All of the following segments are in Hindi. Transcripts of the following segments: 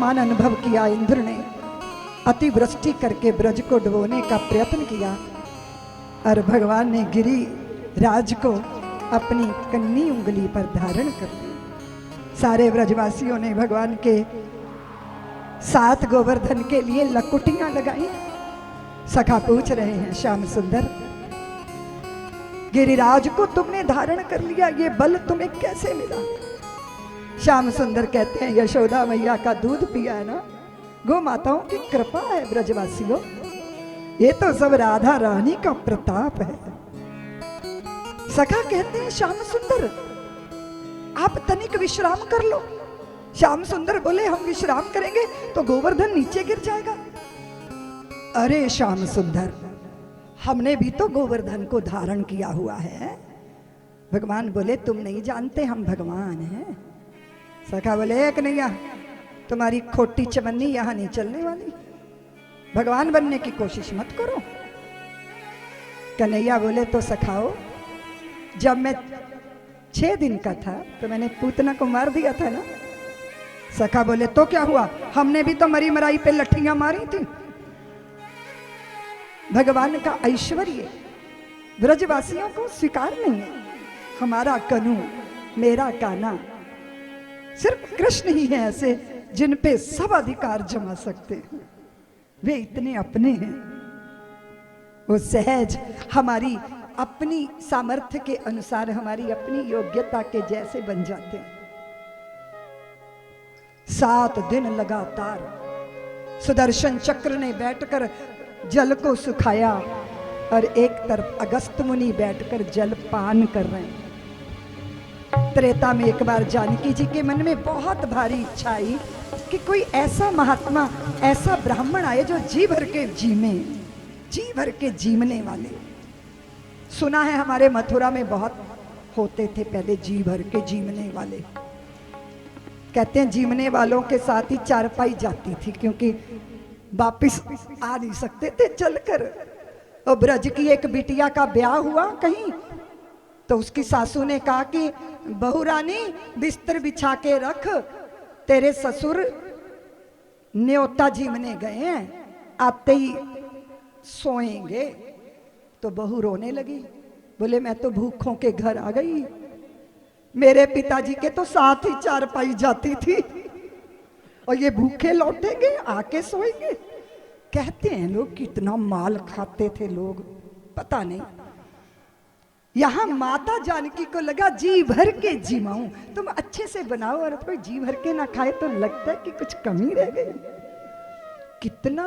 तापमान अनुभव किया इंद्र ने, अतिवृष्टि करके ब्रज को डुबोने का प्रयत्न किया और भगवान ने गिरी राज को अपनी कन्नी उंगली पर धारण कर लिया। सारे ब्रजवासियों ने भगवान के 7 गोवर्धन के लिए लकुटियां लगाई। सखा पूछ रहे हैं, श्याम सुंदर, गिरिराज को तुमने धारण कर लिया, ये बल तुम्हें कैसे मिला? श्याम सुंदर कहते हैं, यशोदा मैया का दूध पिया है ना, गो माताओं की कृपा है ब्रजवासियों, ये तो सब राधा रानी का प्रताप है। सखा कहते हैं, श्याम सुंदर आप तनिक विश्राम कर लो। श्याम सुंदर बोले, हम विश्राम करेंगे तो गोवर्धन नीचे गिर जाएगा। अरे श्याम सुंदर, हमने भी तो गोवर्धन को धारण किया हुआ है। भगवान बोले, तुम नहीं जानते हम भगवान हैं। सखा बोले, एक नहीं, तुम्हारी खोटी चवन्नी यहां नहीं चलने वाली, भगवान बनने की कोशिश मत करो। कन्हैया बोले, तो सखाओ, जब मैं 6 दिन का था तो मैंने पूतना को मार दिया था ना। सखा बोले, तो क्या हुआ, हमने भी तो मरी मराई पे लठियां मारी थी। भगवान का ऐश्वर्य ब्रजवासियों को स्वीकार नहीं है। हमारा कनू, मेरा काना, सिर्फ कृष्ण ही है ऐसे जिन पे सब अधिकार जमा सकते हैं। वे इतने अपने हैं, वो सहज हमारी अपनी सामर्थ्य के अनुसार, हमारी अपनी योग्यता के जैसे बन जाते हैं। 7 दिन लगातार सुदर्शन चक्र ने बैठकर जल को सुखाया और एक तरफ अगस्त मुनि बैठकर जल पान कर रहे हैं। त्रेता में एक बार जानकी जी के मन में बहुत भारी इच्छा आई कि कोई ऐसा महात्मा, ऐसा ब्राह्मण आए जो जी भर के जीमे, जी भर के जीमने वाले। सुना है हमारे मथुरा में बहुत होते थे पहले जी भर के जीमने वाले। कहते हैं जीमने वालों के साथ ही चारपाई जाती थी, क्योंकि वापिस आ नहीं सकते थे चलकर। और ब्रज की एक बिटिया का ब्याह हुआ कहीं, तो उसकी सासू ने कहा कि बहू रानी बिस्तर बिछा के रख, तेरे ससुर न्योता जीमने गए हैं, आते ही सोएंगे। तो बहू रोने लगी, बोले मैं तो भूखों के घर आ गई, मेरे पिताजी के तो साथ ही चारपाई जाती थी और ये भूखे लौटेंगे, आके सोएंगे। कहते हैं लोग कितना माल खाते थे लोग, पता नहीं। यहां माता जानकी को लगा जी भर के जीमाऊं। तुम अच्छे से बनाओ और कोई जी भर के ना खाए तो लगता है कि कुछ कमी रह गई। कितना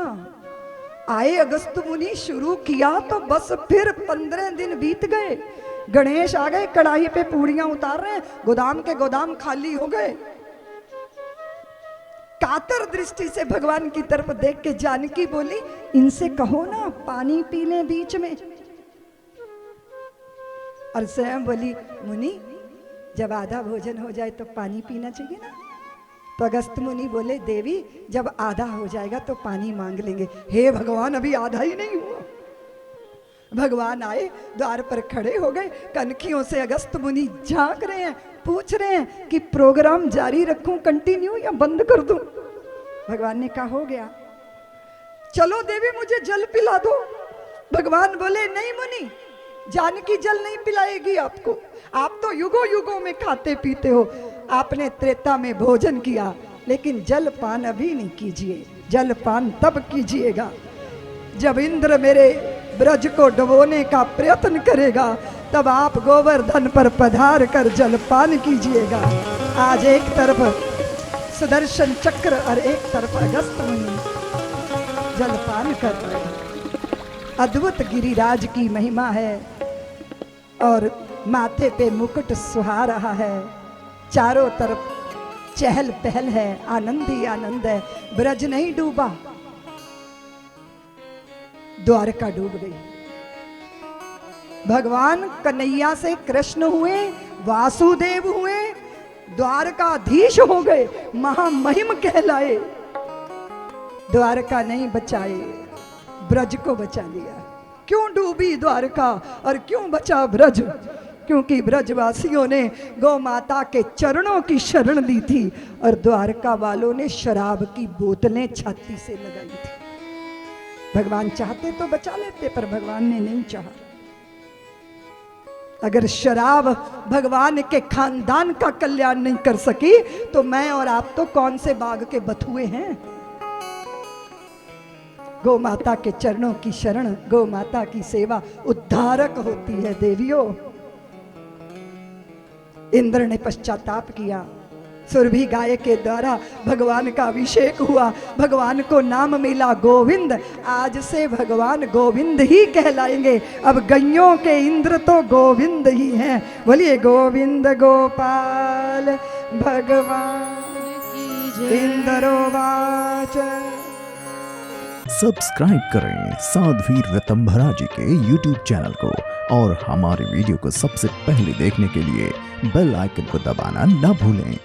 आए अगस्त मुनि, शुरू किया तो बस फिर 15 दिन बीत गए। गणेश आ गए, कढ़ाई पे पूड़ियां उतार रहे हैं, गोदाम के गोदाम खाली हो गए। कातर दृष्टि से भगवान की तरफ देख के जानकी बोली, इनसे कहो ना पानी पी लें बीच में। और स्वयं बोली, मुनि जब आधा भोजन हो जाए तो पानी पीना चाहिए ना। तो अगस्त मुनि बोले, देवी जब आधा हो जाएगा तो पानी मांग लेंगे। हे भगवान, अभी आधा ही नहीं हुआ। भगवान आए, द्वार पर खड़े हो गए, कनखियों से अगस्त मुनि झांक रहे हैं, पूछ रहे हैं कि प्रोग्राम जारी रखूं, कंटिन्यू या बंद कर दूं। भगवान ने कहा, हो गया, चलो देवी मुझे जल पिला दो। भगवान बोले, नहीं मुनि, जानकी जल नहीं पिलाएगी आपको, आप तो युगों युगों में खाते पीते हो। आपने त्रेता में भोजन किया, लेकिन जल पान अभी नहीं कीजिए। जल पान तब कीजिएगा जब इंद्र मेरे ब्रज को डुबोने का प्रयत्न करेगा, तब आप गोवर्धन पर पधार कर जलपान कीजिएगा। आज एक तरफ सुदर्शन चक्र और एक तरफ अगस्त मुनि जलपान कर रहे हैं। अद्भुत गिरिराज की महिमा है और माथे पे मुकुट सुहा रहा है। चारों तरफ चहल पहल है, आनंद ही आनंद है। ब्रज नहीं डूबा, द्वारका डूब गई। भगवान कन्हैया से कृष्ण हुए, वासुदेव हुए, द्वारकाधीश हो गए, महामहिम कहलाए। द्वारका नहीं बचाए, ब्रज को बचा लिया। क्यों डूबी द्वारका और क्यों बचा ब्रज? क्योंकि ब्रजवासियों ने गौ माता के चरणों की शरण ली थी और द्वारका वालों ने शराब की बोतलें छाती से लगाई थी। भगवान चाहते तो बचा लेते, पर भगवान ने नहीं चाहा। अगर शराब भगवान के खानदान का कल्याण नहीं कर सकी तो मैं और आप तो कौन से बाग के बथुए हैं। गौ माता के चरणों की शरण, गौ माता की सेवा उद्धारक होती है देवियों। इंद्र ने पश्चाताप किया, सुरभि गाय के द्वारा भगवान का अभिषेक हुआ, भगवान को नाम मिला गोविंद। आज से भगवान गोविंद ही कहलाएंगे। अब गैयों के इंद्र तो गोविंद ही हैं। बोलिए गोविंद गोपाल भगवान की इंद्रोवाच। सब्सक्राइब करें साध्वी ऋतंभरा जी के YouTube चैनल को और हमारे वीडियो को सबसे पहले देखने के लिए बेल आइकन को दबाना ना भूलें।